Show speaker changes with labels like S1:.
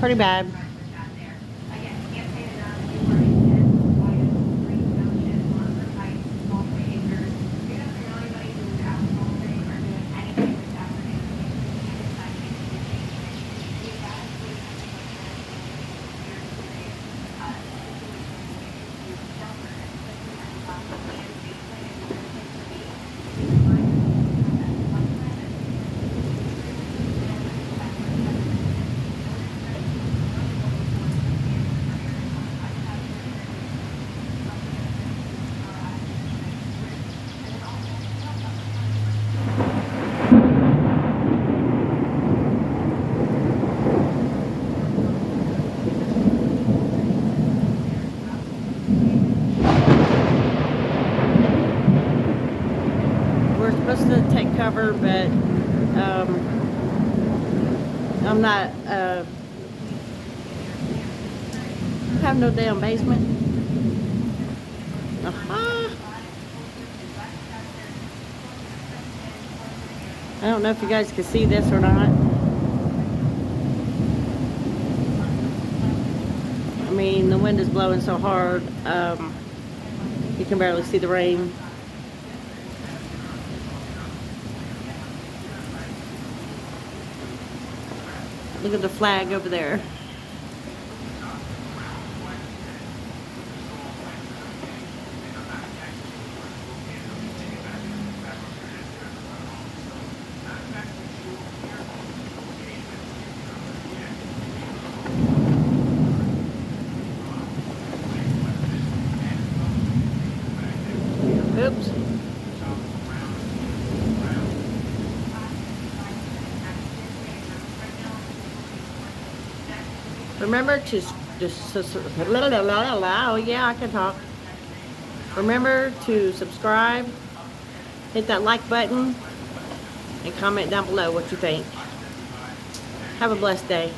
S1: pretty bad. We're supposed to take cover, but I'm not have no damn basement. I don't know if you guys can see this or not. I mean, the wind is blowing so hard, you can barely see the rain. Look at the flag over there. Oops. Remember to yeah, I can talk. Remember to subscribe, hit that like button, and comment down below what you think. Have a blessed day.